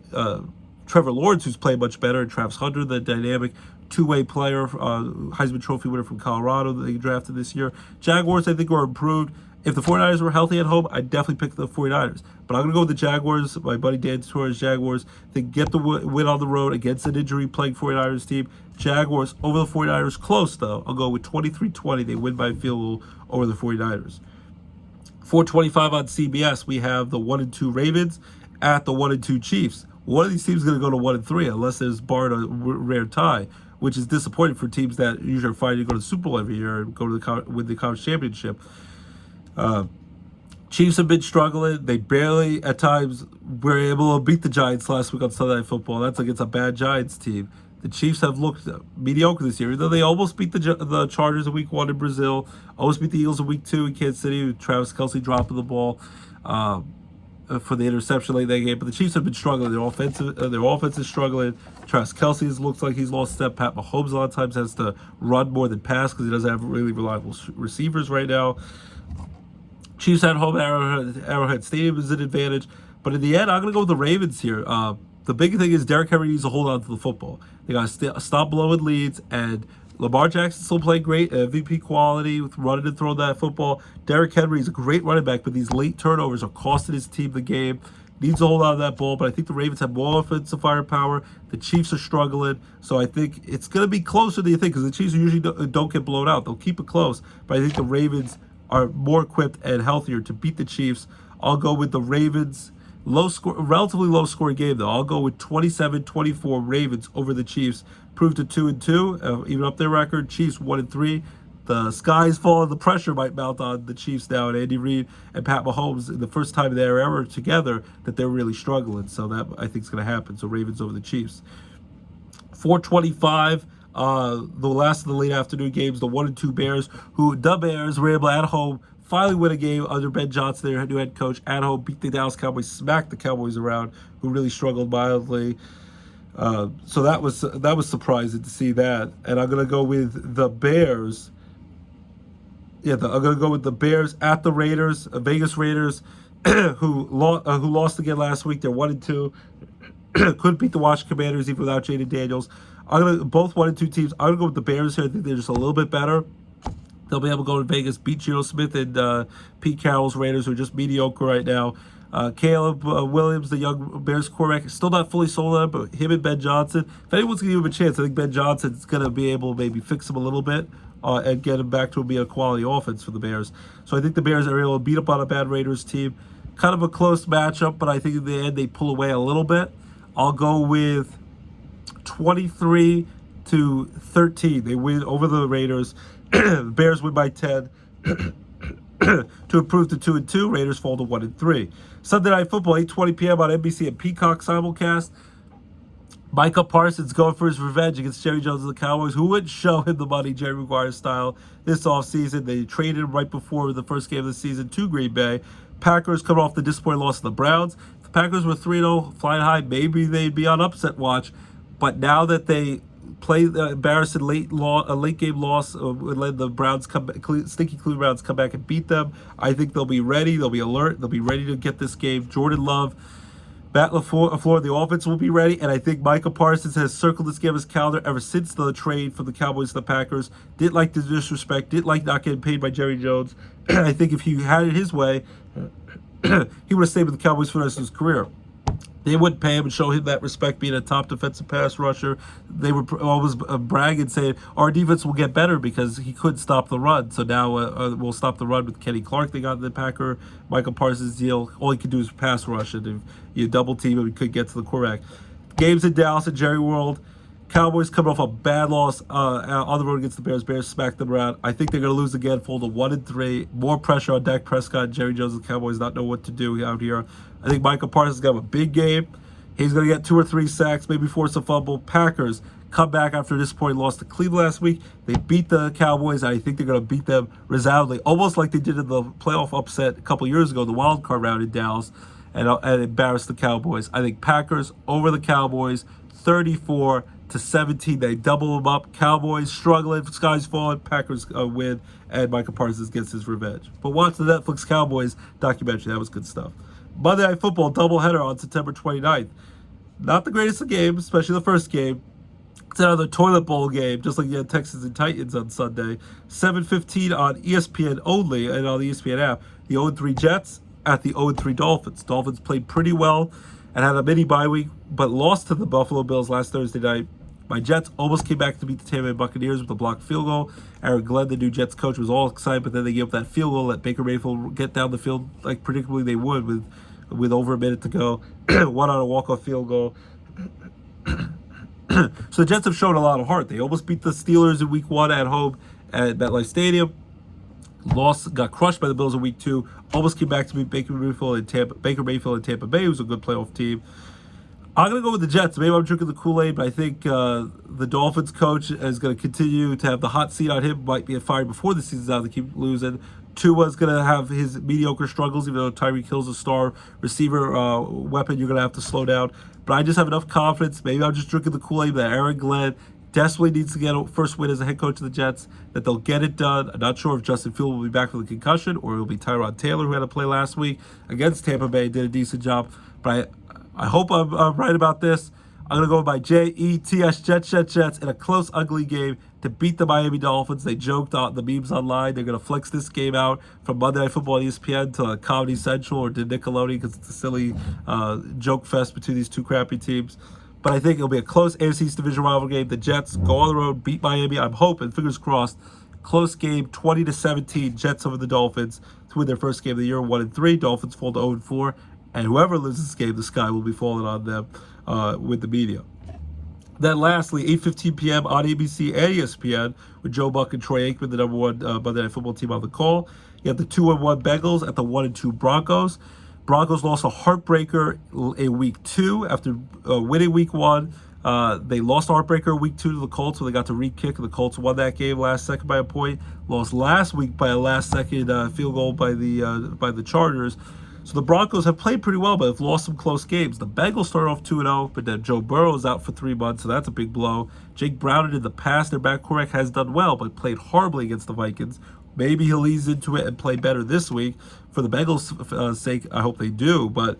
Trevor Lawrence, who's playing much better, and Travis Hunter, the dynamic two-way player, Heisman Trophy winner from Colorado that they drafted this year. Jaguars, I think, are improved. If the 49ers were healthy at home, I'd definitely pick the 49ers. But I'm going to go with the Jaguars. My buddy Dan Torres, Jaguars. They get the win on the road against an injury-plagued 49ers team. Jaguars over the 49ers. Close, though. I'll go with 23-20. They win by a field goal over the 49ers. 4:25 on CBS, we have the 1-2 Ravens at the 1-2 Chiefs. One of these teams is going to go to 1-3 unless there's barred a rare tie, which is disappointing for teams that usually are fighting to go to the Super Bowl every year and go to win the conference championship. Chiefs have been struggling. They barely, at times, were able to beat the Giants last week on Sunday Night Football. That's against a bad Giants team. The Chiefs have looked mediocre this year, though they almost beat the Chargers in Week 1 in Brazil, almost beat the Eagles in Week 2 in Kansas City with Travis Kelce dropping the ball for the interception late in that game. But the Chiefs have been struggling. Their offense is struggling. Travis Kelce looks like he's lost step. Pat Mahomes a lot of times has to run more than pass because he doesn't have really reliable receivers right now. Chiefs at home, Arrowhead Stadium is an advantage. But in the end, I'm going to go with the Ravens here. The big thing is Derrick Henry needs to hold on to the football. They got to stop blowing leads, and Lamar Jackson still playing great, MVP quality with running and throwing that football. Derrick Henry is a great running back, but these late turnovers are costing his team the game. Needs to hold on to that ball, but I think the Ravens have more offensive firepower. The Chiefs are struggling, so I think it's going to be closer than you think because the Chiefs usually don't get blown out. They'll keep it close, but I think the Ravens are more equipped and healthier to beat the Chiefs. I'll go with the Ravens. Relatively low scoring game though. I'll go with 27-24 Ravens over the Chiefs. Proved to 2-2, even up their record. Chiefs 1-3. The sky's falling. The pressure might mount on the Chiefs now, and Andy Reid and Pat Mahomes, the first time they're ever together, that they're really struggling. So that I think is going to happen. So Ravens over the Chiefs. 4:25. The last of the late afternoon games, the 1-2 Bears, the Bears were able at home finally win a game under Ben Johnson, their new head coach, at home, beat the Dallas Cowboys, smacked the Cowboys around, who really struggled mildly. So that was surprising to see that. And I'm gonna go with the Bears. I'm gonna go with the Bears at the Raiders, Vegas Raiders, who lost again last week. They're 1-2. Couldn't beat the Washington Commanders even without Jaden Daniels. Both 1-2 teams. I'm gonna go with the Bears here. I think they're just a little bit better. They'll be able to go to Vegas, beat Geno Smith and Pete Carroll's Raiders, who are just mediocre right now. Caleb Williams, the young Bears quarterback, still not fully sold on it, but him and Ben Johnson, if anyone's going to give him a chance, I think Ben Johnson's going to be able to maybe fix him a little bit and get him back to being a quality offense for the Bears. So I think the Bears are able to beat up on a bad Raiders team. Kind of a close matchup, but I think in the end they pull away a little bit. I'll go with 23-13. They win over the Raiders. The Bears win by 10 to improve to 2-2. Raiders fall to 1-3. Sunday Night Football, 8:20 p.m. on NBC and Peacock simulcast. Micah Parsons going for his revenge against Jerry Jones and the Cowboys, who would show him the money Jerry Maguire style this offseason. They traded him right before the first game of the season to Green Bay. Packers coming off the disappointing loss to the Browns. If the Packers were 3-0 flying high, maybe they'd be on upset watch. But now that they play the embarrassing late game loss, let the Browns stinky Cleveland Browns come back and beat them, I think they'll be ready. They'll be alert. They'll be ready to get this game. Jordan Love, Matt LaFleur, the offense will be ready, and I think Micah Parsons has circled this game on his calendar ever since the trade from the Cowboys to the Packers. Didn't like the disrespect, didn't like not getting paid by Jerry Jones. I think if he had it his way, he would have stayed with the Cowboys for the rest of his career. They wouldn't pay him and show him that respect, being a top defensive pass rusher. They would always brag and say, our defense will get better because he couldn't stop the run. So now we'll stop the run with Kenny Clark. They got in the Packer, Michael Parsons deal. All he could do is pass rush. And if you double team him, he could get to the quarterback. Games in Dallas at Jerry World. Cowboys coming off a bad loss on the road against the Bears. Bears smacked them around. I think they're going to lose again, fall to 1-3. More pressure on Dak Prescott. Jerry Jones and the Cowboys not know what to do out here. I think Micah Parsons is going to have a big game. He's going to get 2 or 3 sacks, maybe force a fumble. Packers come back after a disappointing loss to Cleveland last week. They beat the Cowboys, and I think they're going to beat them resoundingly, almost like they did in the playoff upset a couple years ago, the wild card round in Dallas, and embarrassed the Cowboys. I think Packers over the Cowboys, 34-17. They double them up. Cowboys struggling, sky's falling. Packers win, and Micah Parsons gets his revenge. But watch the Netflix Cowboys documentary. That was good stuff. Monday Night Football doubleheader on September 29th. Not the greatest of games, especially the first game. It's another toilet bowl game, just like you had Texans and Titans on Sunday. 7:15 on ESPN only and on the ESPN app. The 0-3 Jets at the 0-3 Dolphins. Dolphins played pretty well and had a mini bye week, but lost to the Buffalo Bills last Thursday night. My Jets almost came back to beat the Tampa Bay Buccaneers with a blocked field goal. Aaron Glenn, the new Jets coach, was all excited, but then they gave up that field goal, let Baker Mayfield get down the field like predictably they would with over a minute to go. One on a walk-off field goal. So the Jets have shown a lot of heart. They almost beat the Steelers in Week 1 at home at MetLife Stadium. Got crushed by the Bills in Week 2. Almost came back to beat Baker Mayfield and Tampa Bay, who's a good playoff team. I'm going to go with the Jets. Maybe I'm drinking the Kool-Aid, but I think the Dolphins coach is going to continue to have the hot seat on him. Might be fired before the season's out. They keep losing. Tua's going to have his mediocre struggles, even though Tyreek Hill's a star receiver weapon. You're going to have to slow down. But I just have enough confidence. Maybe I'm just drinking the Kool-Aid that Aaron Glenn desperately needs to get a first win as a head coach of the Jets, that they'll get it done. I'm not sure if Justin Fields will be back from the concussion or it'll be Tyrod Taylor, who had to play last week against Tampa Bay, did a decent job. But I hope I'm right about this. I'm going to go with my Jets, Jets, in a close, ugly game to beat the Miami Dolphins. They joked on the memes online. They're going to flex this game out from Monday Night Football on ESPN to Comedy Central or to Nickelodeon because it's a silly joke fest between these two crappy teams. But I think it'll be a close AFC East division rival game. The Jets go on the road, beat Miami. I'm hoping, fingers crossed, close game, 20-17, Jets over the Dolphins to win their first game of the year, 1-3. Dolphins fall to 0-4. And whoever loses this game, the sky will be falling on them with the media. Then lastly, 8:15 p.m. on ABC and ESPN with Joe Buck and Troy Aikman, the number one Monday Night Football team on the call. You have the 2-1 Bengals at the 1-2 Broncos. Broncos lost a heartbreaker in Week 2 after winning Week 1. They lost a heartbreaker in Week 2 to the Colts, so they got to re-kick. The Colts won that game last second by a point. Lost last week by a last-second field goal by the Chargers. So the Broncos have played pretty well, but have lost some close games. The Bengals started off 2-0, but then Joe Burrow is out for 3 months, so that's a big blow. Jake Browning in the past, their back quarterback, has done well, but played horribly against the Vikings. Maybe he'll ease into it and play better this week. For the Bengals' sake, I hope they do, but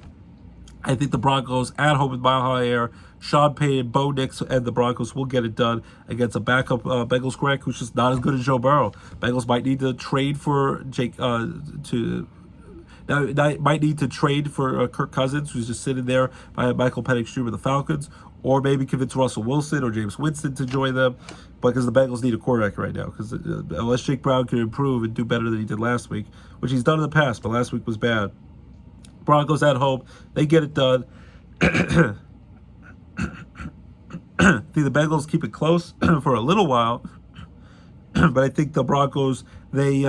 I think the Broncos at home with Mile High Air, Sean Payton, Bo Nix, and the Broncos will get it done against a backup Bengals quarterback who's just not as good as Joe Burrow. Bengals might need to trade for might need to trade for Kirk Cousins, who's just sitting there by Michael Penix Jr. with the Falcons, or maybe convince Russell Wilson or James Winston to join them, because the Bengals need a quarterback right now, because unless Jake Brown can improve and do better than he did last week, which he's done in the past, but last week was bad. Broncos at home, they get it done. I think the Bengals keep it close for a little while, but I think the Broncos, they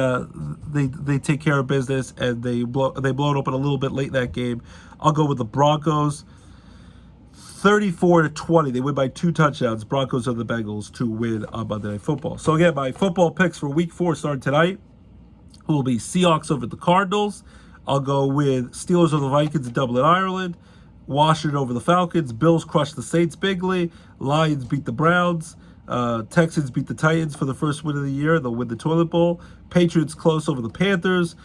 take care of business, and they blow it open a little bit late in that game. I'll go with the Broncos 34-20. They win by 2 touchdowns. Broncos are the Bengals to win on Monday Night Football. So again, my football picks for Week 4 starting tonight will be Seahawks over the Cardinals. I'll go with Steelers over the Vikings in Dublin, Ireland. Washington over the Falcons. Bills crush the Saints bigly. Lions beat the Browns. Texans beat the Titans for the first win of the year. They'll win the toilet bowl. Patriots close over the Panthers.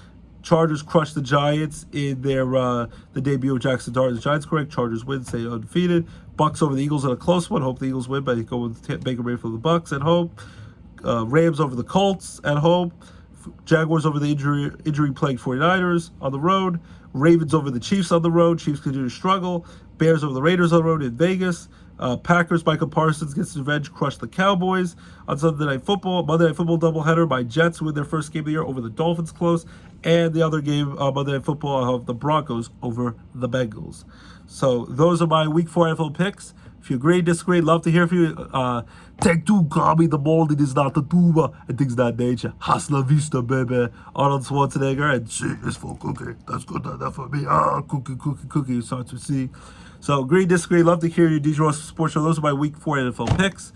Chargers crush the Giants in their the debut of Jackson Dart. The Giants correct. Chargers win, stay undefeated. Bucks over the Eagles in a close one. Hope the Eagles win, but go with Baker Mayfield for the Bucks at home. Rams over the Colts at home. Jaguars over the injury-plagued 49ers on the road. Ravens over the Chiefs on the road. Chiefs continue to struggle. Bears over the Raiders on the road in Vegas. Packers, Michael Parsons gets revenge, crush the Cowboys on Sunday Night Football. Monday Night Football doubleheader by Jets win their first game of the year over the Dolphins close. And the other game, Monday Night Football, I have the Broncos over the Bengals. So those are my Week 4 NFL picks. If you agree, disagree, love to hear from you. Take two, call me the molding is not the tuba, and things of that nature. Hasta la vista, baby. Arnold Schwarzenegger, and C is for cookie. That's good enough for me. Cookie starts with C. So agree, disagree, love to hear you. DJ Roscoe Sports Show. Those are my Week 4 NFL picks.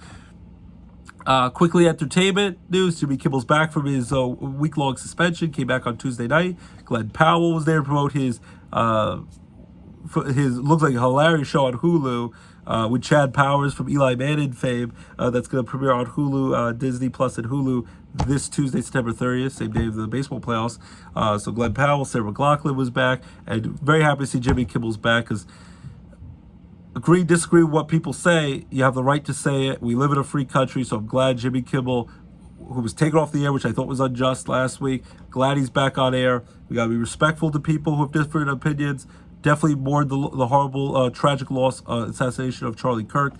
Quickly, entertainment news. Jimmy Kimmel's back from his week-long suspension. Came back on Tuesday night. Glenn Powell was there to promote his looks like a hilarious show on Hulu with Chad Powers from Eli Manning fame. That's going to premiere on Hulu, Disney Plus, and Hulu this Tuesday, September 30th, same day of the baseball playoffs. So Glenn Powell, Sarah McLachlan was back, and very happy to see Jimmy Kimmel's back because. Agree, disagree with what people say. You have the right to say it. We live in a free country, so I'm glad Jimmy Kimmel, who was taken off the air, which I thought was unjust last week, glad he's back on air. We got to be respectful to people who have different opinions. Definitely mourn the horrible, tragic loss, assassination of Charlie Kirk.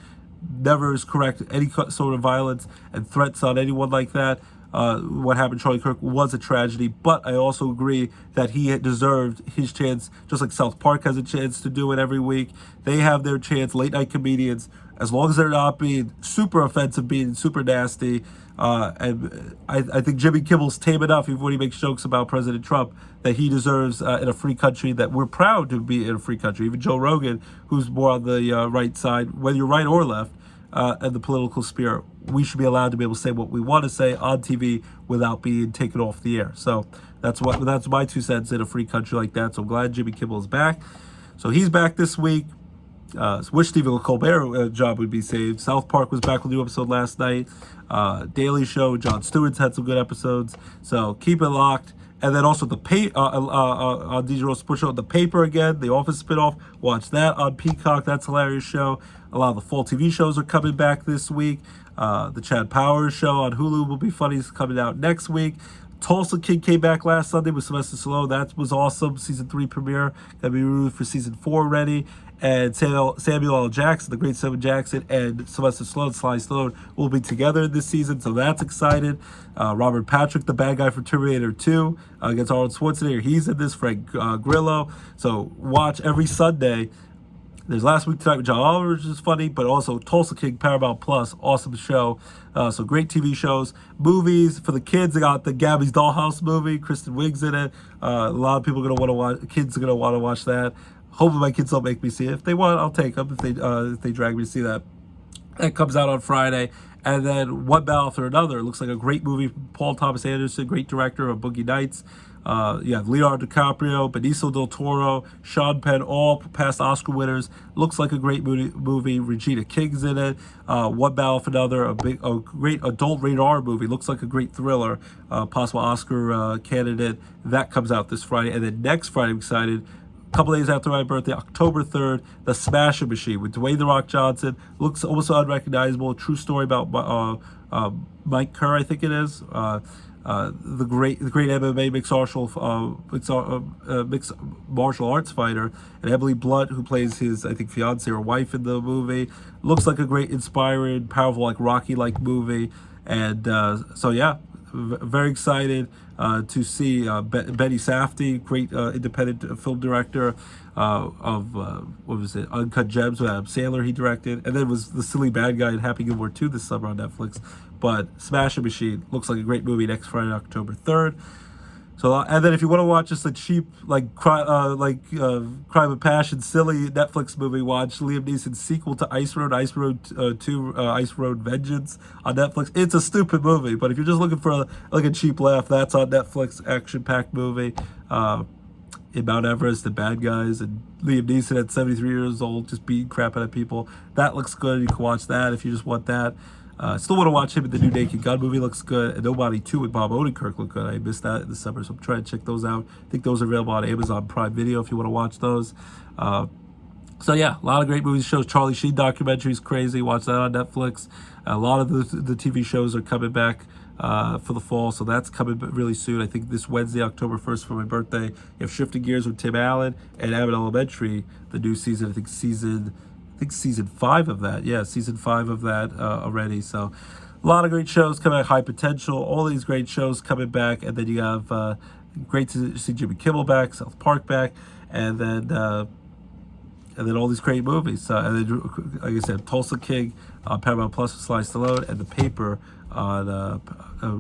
Never is correct any sort of violence and threats on anyone like that. What happened to Charlie Kirk was a tragedy, but I also agree that he had deserved his chance, just like South Park has a chance to do it every week. They have their chance, late night comedians, as long as they're not being super offensive, being super nasty. And I think Jimmy Kimmel's tame enough, even when he makes jokes about President Trump, that he deserves in a free country, that we're proud to be in a free country. Even Joe Rogan, who's more on the right side, whether you're right or left, and the political spirit, we should be allowed to be able to say what we want to say on TV without being taken off the air. So that's my 2 cents in a free country like that. So I'm glad Jimmy Kimmel is back. So he's back this week. Wish Stephen Colbert job would be saved. South Park was back with a new episode last night. Daily Show, Jon Stewart's had some good episodes. So keep it locked. And then also on DJ Roscoe Sports Show, The Paper again, The Office spinoff. Watch that on Peacock. That's a hilarious show. A lot of the fall TV shows are coming back this week. The Chad Powers show on Hulu will be funny. It's coming out next week. Tulsa King came back last Sunday with Sylvester Stallone. That was awesome. Season 3 premiere. Gonna be rooted for season 4 already. And Samuel L. Jackson, the great Samuel Jackson, and Sylvester Stallone, Sly Stallone, will be together this season, so that's exciting. Robert Patrick, the bad guy for Terminator 2, against Arnold Schwarzenegger. He's in this, Frank Grillo. So watch every Sunday. There's Last Week Tonight with John Oliver, which is funny, but also Tulsa King, Paramount Plus, awesome show. So great TV shows. Movies for the kids, they got the Gabby's Dollhouse movie, Kristen Wiig's in it. A lot of people are going to want to watch, kids are going to want to watch that. Hopefully my kids don't make me see it. If they want, I'll take them if they drag me to see that. That comes out on Friday. And then One Battle After Another. It looks like a great movie. Paul Thomas Anderson, great director of Boogie Nights. You have Leonardo DiCaprio, Benicio del Toro, Sean Penn, all past Oscar winners. Looks like a great movie. Regina King's in it. One Battle After Another, a great adult rated R movie. Looks like a great thriller. Possible Oscar candidate. That comes out this Friday. And then next Friday, I'm excited. A couple days after my birthday, October 3rd, The Smashing Machine with Dwayne "The Rock" Johnson. Looks almost unrecognizable. True story about Mike Kerr, I think it is. The great MMA mixed martial arts fighter, and Emily Blunt, who plays his, I think, fiance or wife in the movie. Looks like a great, inspiring, powerful, like Rocky-like movie. And so yeah, very excited to see Betty Safdie, great independent film director of what was it, Uncut Gems with Adam Sandler. He directed, and then was the silly bad guy in Happy Gilmore 2 this summer on Netflix. But Smashing Machine looks like a great movie next Friday, October 3rd. So, and then if you want to watch just a cheap Crime of Passion, silly Netflix movie, watch Liam Neeson's sequel to Ice Road 2, Ice Road Vengeance on Netflix. It's a stupid movie, but if you're just looking for a cheap laugh, that's on Netflix. Action-packed movie. In Mount Everest, the bad guys, and Liam Neeson at 73 years old just beating crap out of people. That looks good. You can watch that if you just want that. Still want to watch him in the new Naked Gun movie. Looks good. And Nobody 2 with Bob Odenkirk look good. I missed that in the summer, so I'm trying to check those out. I think those are available on Amazon Prime Video if you want to watch those. So yeah, a lot of great movies, shows. Charlie Sheen documentary is crazy. Watch that on Netflix. A lot of the TV shows are coming back for the fall, so that's coming really soon. I think this Wednesday, October 1st, for my birthday. You have Shifting Gears with Tim Allen and Abbott Elementary, the new season. I think season 5 of that. Yeah, season 5 of that already. So a lot of great shows coming out. High Potential, all these great shows coming back, and then you have great to see Jimmy Kimmel back, South Park back, and then all these great movies. And then, like I said, Tulsa King on Paramount Plus with Sly Stallone, and The Paper on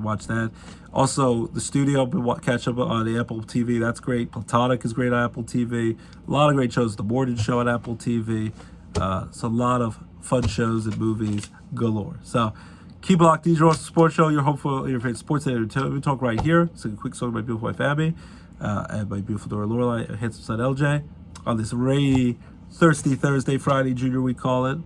watch that. Also, The Studio, catch up on the Apple TV. That's great. Platonic is great on Apple TV. A lot of great shows. The Morning Show on Apple TV. So a lot of fun shows and movies galore. So keep it locked. DJ Roscoe Sports Show, your home for your favorite sports and entertainment talk right here. So a quick song of my beautiful wife Abby and my beautiful daughter Lorelai, and handsome son LJ on this rainy, thirsty Thursday, Friday, Junior we call it.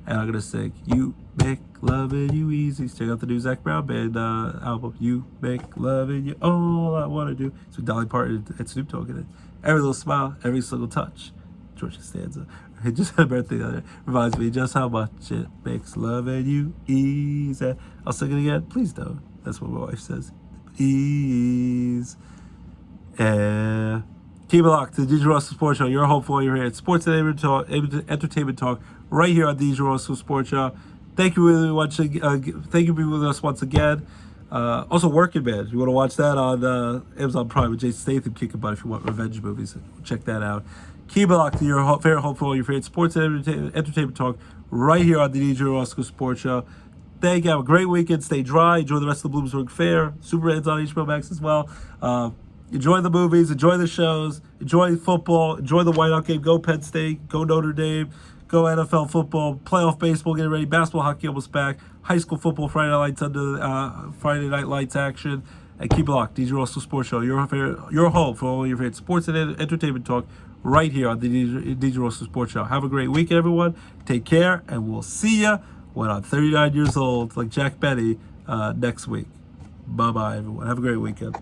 And I'm gonna sing "You Make Loving You Easy." Check out the new Zach Brown Band album. You make loving you all I wanna do. So Dolly Parton and Snoop Dogg in it. Every little smile, every single touch. George Costanza. He just had a birthday the other day. Reminds me just how much it makes loving you easy. I'll sing it again. Please don't. That's what my wife says. Ease. Keep it locked to the DJ Roscoe Sports Show. You're hopeful you're here at Sports and Entertainment Talk right here on the DJ Roscoe Sports Show. Thank you for watching. Thank you for being with us once again. Also, Working Man. You want to watch that on Amazon Prime with Jason Statham kicking butt if you want revenge movies. Check that out. Keep it locked to your favorite home for all your favorite sports and entertainment talk right here on the DJ Roscoe Sports Show. Thank you. Have a great weekend. Stay dry. Enjoy the rest of the Bloomsburg Fair. Superman's on HBO Max as well. Enjoy the movies. Enjoy the shows. Enjoy football. Enjoy the whiteout game. Go Penn State. Go Notre Dame. Go NFL football. Playoff baseball. Getting ready. Basketball, hockey almost back. High school football. Friday Night Lights action. And keep it locked. DJ Roscoe Sports Show. Your home for all your favorite sports and entertainment talk right here on the DJ Roscoe Sports Show. Have a great weekend, everyone. Take care, and we'll see ya when I'm 39 years old, like Jack Benny, next week. Bye-bye, everyone. Have a great weekend.